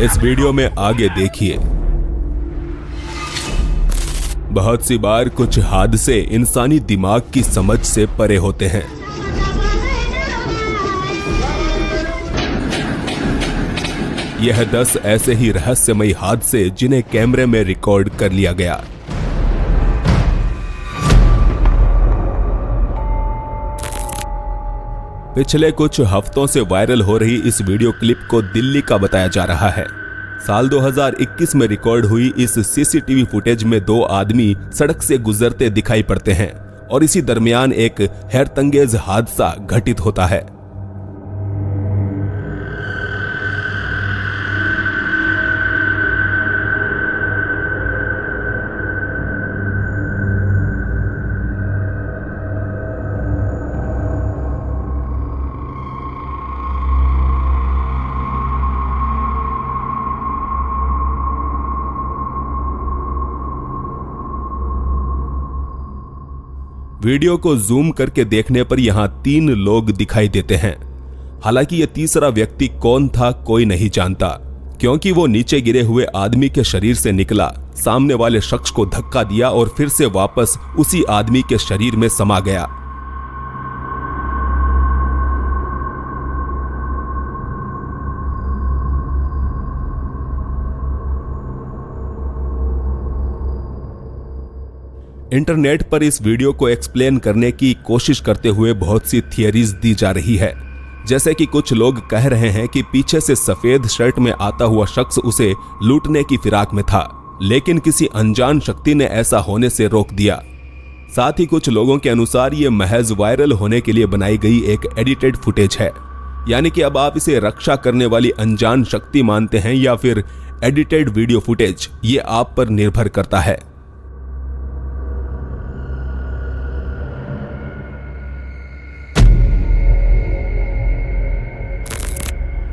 इस वीडियो में आगे देखिए। बहुत सी बार कुछ हादसे इंसानी दिमाग की समझ से परे होते हैं। यह 10 ऐसे ही रहस्यमयी हादसे जिन्हें कैमरे में रिकॉर्ड कर लिया गया। पिछले कुछ हफ्तों से वायरल हो रही इस वीडियो क्लिप को दिल्ली का बताया जा रहा है। साल 2021 में रिकॉर्ड हुई इस सीसीटीवी फुटेज में 2 आदमी सड़क से गुजरते दिखाई पड़ते हैं और इसी दरमियान एक हैरतअंगेज हादसा घटित होता है। वीडियो को जूम करके देखने पर यहां 3 लोग दिखाई देते हैं। हालांकि यह तीसरा व्यक्ति कौन था कोई नहीं जानता, क्योंकि वो नीचे गिरे हुए आदमी के शरीर से निकला, सामने वाले शख्स को धक्का दिया और फिर से वापस उसी आदमी के शरीर में समा गया। इंटरनेट पर इस वीडियो को एक्सप्लेन करने की कोशिश करते हुए बहुत सी थियरीज दी जा रही है। जैसे कि कुछ लोग कह रहे हैं कि पीछे से सफेद शर्ट में आता हुआ शख्स उसे लूटने की फिराक में था, लेकिन किसी अनजान शक्ति ने ऐसा होने से रोक दिया। साथ ही कुछ लोगों के अनुसार ये महज वायरल होने के लिए बनाई गई एक एडिटेड फुटेज है। यानी कि अब आप इसे रक्षा करने वाली अनजान शक्ति मानते हैं या फिर एडिटेड वीडियो फुटेज, ये आप पर निर्भर करता है।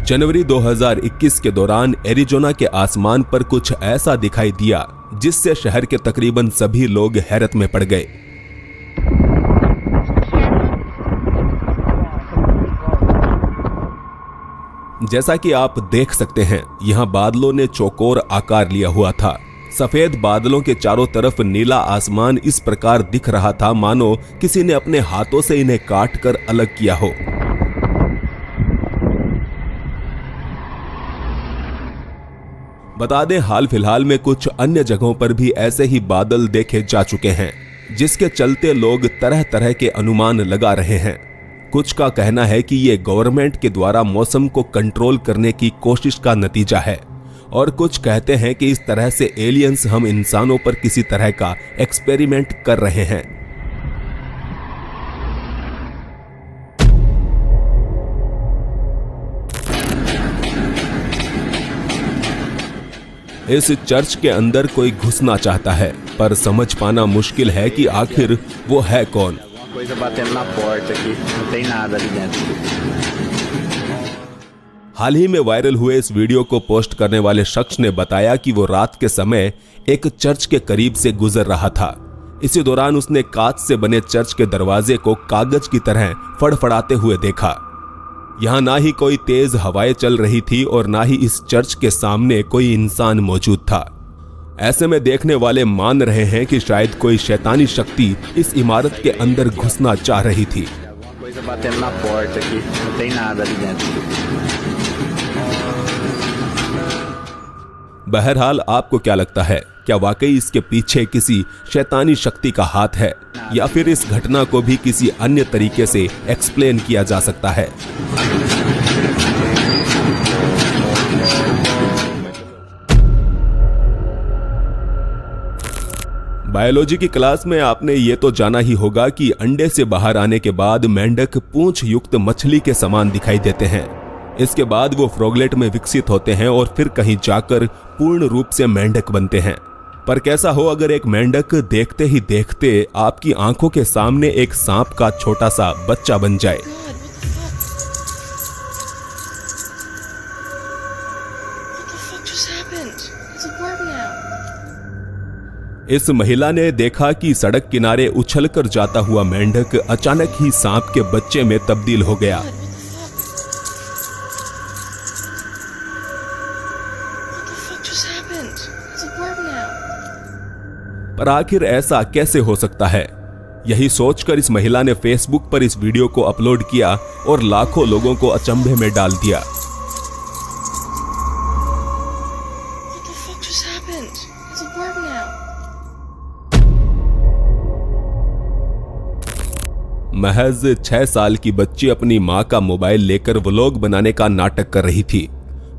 जनवरी 2021 के दौरान एरिजोना के आसमान पर कुछ ऐसा दिखाई दिया जिससे शहर के तकरीबन सभी लोग हैरत में पड़ गए। जैसा कि आप देख सकते हैं, यहां बादलों ने चौकोर आकार लिया हुआ था। सफेद बादलों के चारों तरफ नीला आसमान इस प्रकार दिख रहा था मानो किसी ने अपने हाथों से इन्हें काट कर अलग किया हो। बता दें, हाल फिलहाल में कुछ अन्य जगहों पर भी ऐसे ही बादल देखे जा चुके हैं, जिसके चलते लोग तरह तरह के अनुमान लगा रहे हैं। कुछ का कहना है कि ये गवर्नमेंट के द्वारा मौसम को कंट्रोल करने की कोशिश का नतीजा है, और कुछ कहते हैं कि इस तरह से एलियंस हम इंसानों पर किसी तरह का एक्सपेरिमेंट कर रहे हैं। इस चर्च के अंदर कोई घुसना चाहता है, पर समझ पाना मुश्किल है कि आखिर वो है कौन। हाल ही में वायरल हुए इस वीडियो को पोस्ट करने वाले शख्स ने बताया कि वो रात के समय एक चर्च के करीब से गुजर रहा था। इसी दौरान उसने कांच से बने चर्च के दरवाजे को कागज की तरह फड़फड़ाते हुए देखा। यहाँ ना ही कोई तेज हवाएं चल रही थी और ना ही इस चर्च के सामने कोई इंसान मौजूद था। ऐसे में देखने वाले मान रहे हैं कि शायद कोई शैतानी शक्ति इस इमारत के अंदर घुसना चाह रही थी। बहरहाल, आपको क्या लगता है? क्या वाकई इसके पीछे किसी शैतानी शक्ति का हाथ है, या फिर इस घटना को भी किसी अन्य तरीके से एक्सप्लेन किया जा सकता है? बायोलॉजी की क्लास में आपने ये तो जाना ही होगा कि अंडे से बाहर आने के बाद मेंढक पूंछ युक्त मछली के समान दिखाई देते हैं। इसके बाद वो फ्रॉगलेट में विकसित होते हैं और फिर कहीं जाकर पूर्ण रूप से मेंढक बनते हैं। पर कैसा हो अगर एक मेंढक देखते ही देखते आपकी आंखों के सामने एक सांप का छोटा सा बच्चा बन जाए। इस महिला ने देखा कि सड़क किनारे उछलकर जाता हुआ मेंढक अचानक ही सांप के बच्चे में तब्दील हो गया। पर आखिर ऐसा कैसे हो सकता है? यही सोचकर इस महिला ने फेसबुक पर इस वीडियो को अपलोड किया और लाखों लोगों को अचंभे में डाल दिया। महज 6 साल की बच्ची अपनी मां का मोबाइल लेकर व्लॉग बनाने का नाटक कर रही थी,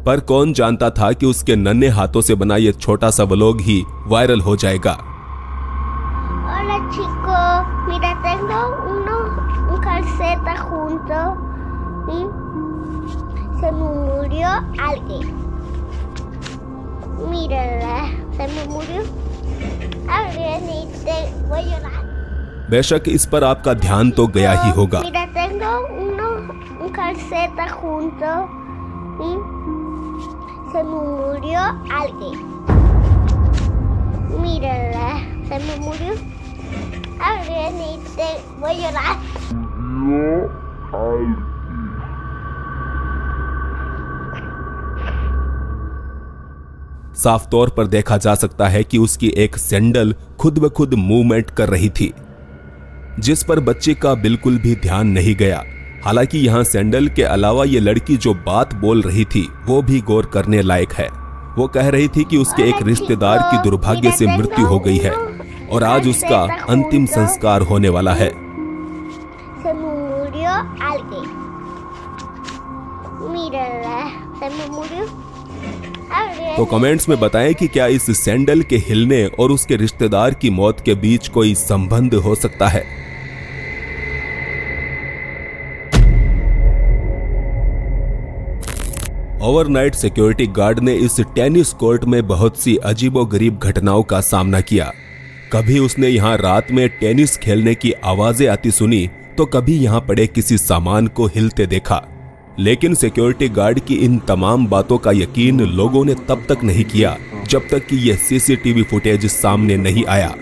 पर कौन जानता था कि उसके नन्हे हाथों से बना ये छोटा सा व्लॉग ही वायरल हो जाएगा। Hola chico, mira tengo un calceta junto y se me murió alguien. Mírala, se me murió alguien y te voy a llorar. बेशक इस पर आपका ध्यान तो गया ही होगा। Mira tengo un calceta junto y se me murió alguien. Mírala, se me murió alguien y te voy a llorar. साफ तौर पर देखा जा सकता है कि उसकी एक सैंडल खुद ब खुद मूवमेंट कर रही थी, जिस पर बच्चे का बिल्कुल भी ध्यान नहीं गया। हालांकि यहाँ सैंडल के अलावा ये लड़की जो बात बोल रही थी वो भी गौर करने लायक है। वो कह रही थी कि उसके एक रिश्तेदार की दुर्भाग्य से मृत्यु हो गई है और आज उसका अंतिम संस्कार होने वाला है। तो कमेंट्स में बताएं कि क्या इस सैंडल के हिलने और उसके रिश्तेदार की मौत के बीच कोई संबंध हो सकता है। ओवरनाइट सिक्योरिटी गार्ड ने इस टेनिस कोर्ट में बहुत सी अजीबोगरीब घटनाओं का सामना किया। कभी उसने यहाँ रात में टेनिस खेलने की आवाजें आती सुनी तो कभी यहाँ पड़े किसी सामान को हिलते देखा। लेकिन सिक्योरिटी गार्ड की इन तमाम बातों का यकीन लोगों ने तब तक नहीं किया जब तक कि यह सीसीटीवी फुटेज सामने नहीं आया।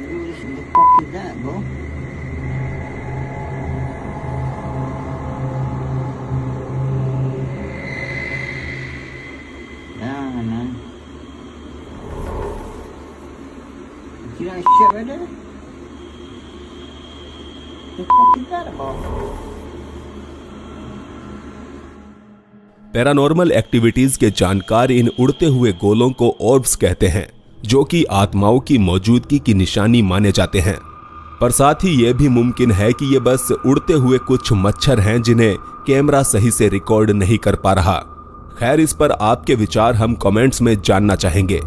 पैरानॉर्मल एक्टिविटीज के जानकार इन उड़ते हुए गोलों को ऑर्ब्स कहते हैं, जो कि आत्माओं की मौजूदगी की निशानी माने जाते हैं। पर साथ ही यह भी मुमकिन है कि ये बस उड़ते हुए कुछ मच्छर हैं जिन्हें कैमरा सही से रिकॉर्ड नहीं कर पा रहा। खैर, इस पर आपके विचार हम कमेंट्स में जानना चाहेंगे।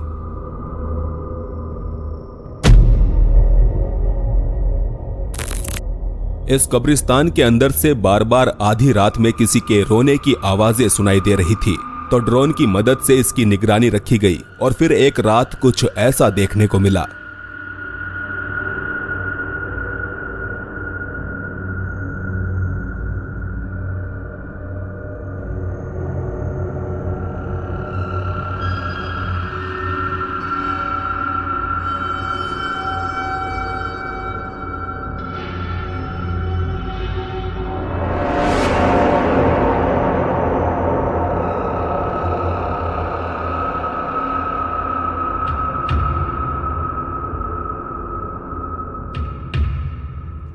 इस कब्रिस्तान के अंदर से बार बार आधी रात में किसी के रोने की आवाजें सुनाई दे रही थी, तो ड्रोन की मदद से इसकी निगरानी रखी गई और फिर एक रात कुछ ऐसा देखने को मिला।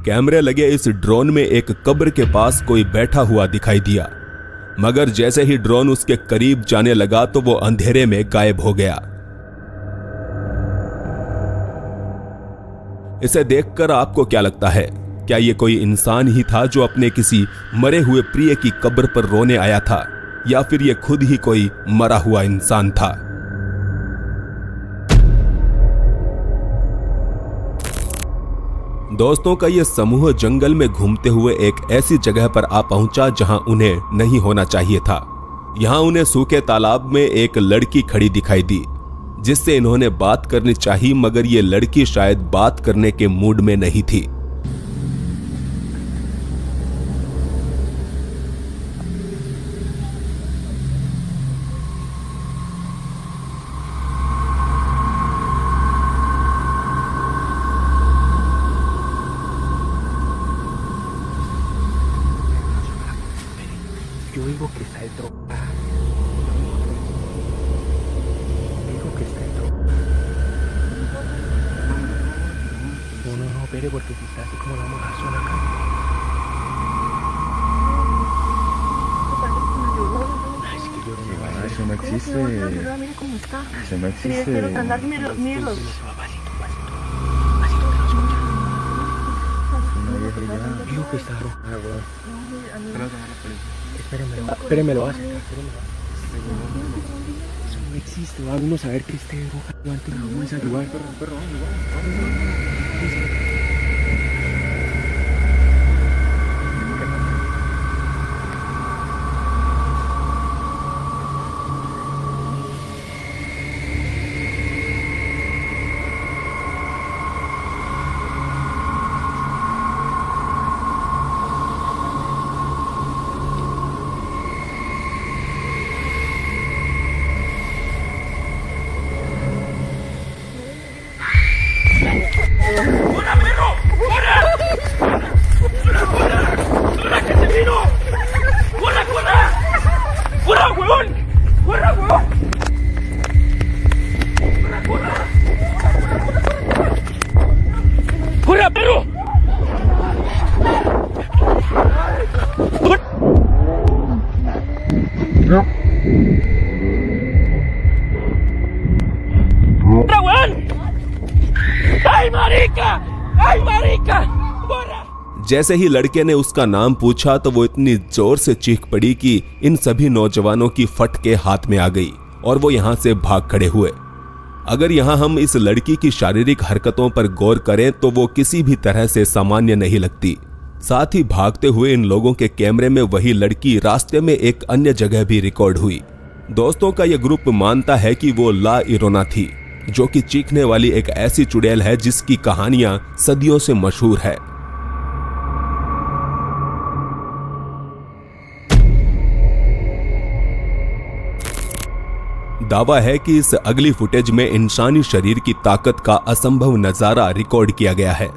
कैमरे लगे इस ड्रोन में एक कब्र के पास कोई बैठा हुआ दिखाई दिया, मगर जैसे ही ड्रोन उसके करीब जाने लगा तो वो अंधेरे में गायब हो गया। इसे देखकर आपको क्या लगता है? क्या ये कोई इंसान ही था जो अपने किसी मरे हुए प्रिय की कब्र पर रोने आया था, या फिर ये खुद ही कोई मरा हुआ इंसान था? दोस्तों का यह समूह जंगल में घूमते हुए एक ऐसी जगह पर आ पहुंचा जहां उन्हें नहीं होना चाहिए था। यहां उन्हें सूखे तालाब में एक लड़की खड़ी दिखाई दी, जिससे इन्होंने बात करनी चाहिए, मगर ये लड़की शायद बात करने के मूड में नहीं थी। Yo digo que está drogada. Digo que está drogada. espere porque quizás así como la vamos a sonar acá. Ay, es que yo no. Eso no existe. Mira cómo está. Eso no existe. Míralo. Digo que está roja, weón. Espéreme, lo hace. Eso no existe, vamos a ver que esté roja. Antes la vamos a ayudar. जैसे ही लड़के ने उसका नाम पूछा तो वो इतनी जोर से चीख पड़ी कि इन सभी नौजवानों की फट के हाथ में आ गई और वो यहाँ से भाग खड़े हुए। अगर यहाँ हम इस लड़की की शारीरिक हरकतों पर गौर करें तो वो किसी भी तरह से सामान्य नहीं लगती। साथ ही भागते हुए इन लोगों के कैमरे में वही लड़की रास्ते में एक अन्य जगह भी रिकॉर्ड हुई। दोस्तों का यह ग्रुप मानता है कि वो ला इरोना थी, जो कि चीखने वाली एक ऐसी चुड़ैल है जिसकी कहानियां सदियों से मशहूर है। दावा है कि इस अगली फुटेज में इंसानी शरीर की ताकत का असंभव नजारा रिकॉर्ड किया गया है।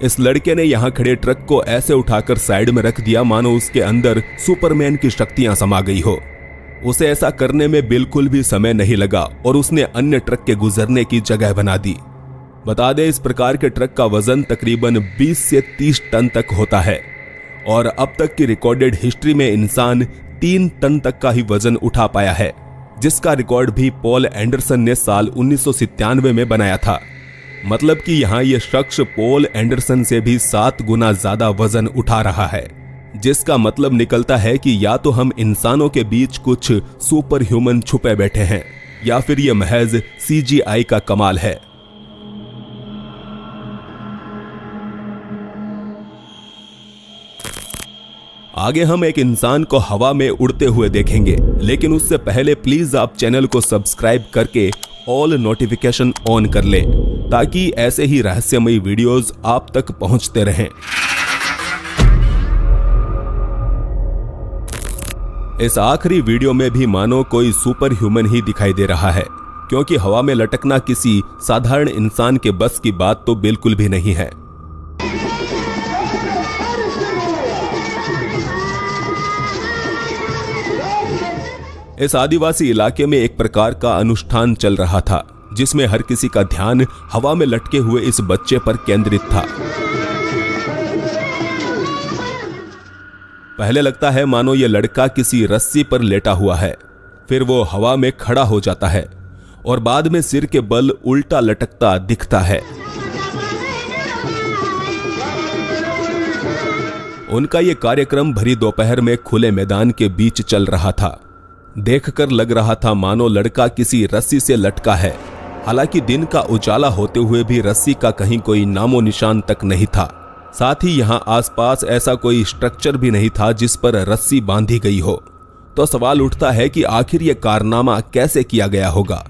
इस लड़के ने यहां खड़े ट्रक को ऐसे उठाकर साइड में रख दिया मानो उसके अंदर सुपरमैन की शक्तियां समा गई हो। उसे ऐसा करने में बिल्कुल भी समय नहीं लगा और उसने अन्य ट्रक के गुजरने की जगह बना दी। बता दें, इस प्रकार के ट्रक का वजन तकरीबन 20 से 30 टन तक होता है और अब तक की रिकॉर्डेड हिस्ट्री में इंसान 3 टन तक का ही वजन उठा पाया है, जिसका रिकॉर्ड भी पॉल एंडरसन ने साल 1997 में बनाया था। मतलब कि यहाँ यह शख्स पॉल एंडरसन से भी 7 गुना ज्यादा वजन उठा रहा है, जिसका मतलब निकलता है कि या तो हम इंसानों के बीच कुछ सुपर ह्यूमन छुपे बैठे हैं या फिर यह महज CGI का कमाल है। आगे हम एक इंसान को हवा में उड़ते हुए देखेंगे, लेकिन उससे पहले प्लीज आप चैनल को सब्सक्राइब करके ऑल नोटिफिकेशन ऑन कर लें ताकि ऐसे ही रहस्यमयी वीडियोस आप तक पहुंचते रहें। इस आखिरी वीडियो में भी मानो कोई सुपर ह्यूमन ही दिखाई दे रहा है, क्योंकि हवा में लटकना किसी साधारण इंसान के बस की बात तो बिल्कुल भी नहीं है। इस आदिवासी इलाके में एक प्रकार का अनुष्ठान चल रहा था, जिसमें हर किसी का ध्यान हवा में लटके हुए इस बच्चे पर केंद्रित था। पहले लगता है मानो यह लड़का किसी रस्सी पर लेटा हुआ है, फिर वो हवा में खड़ा हो जाता है और बाद में सिर के बल उल्टा लटकता दिखता है। उनका यह कार्यक्रम भरी दोपहर में खुले मैदान के बीच चल रहा था। देखकर लग रहा था मानो लड़का किसी रस्सी से लटका है। हालांकि दिन का उजाला होते हुए भी रस्सी का कहीं कोई नामो निशान तक नहीं था। साथ ही यहाँ आसपास ऐसा कोई स्ट्रक्चर भी नहीं था जिस पर रस्सी बांधी गई हो। तो सवाल उठता है कि आखिर यह कारनामा कैसे किया गया होगा।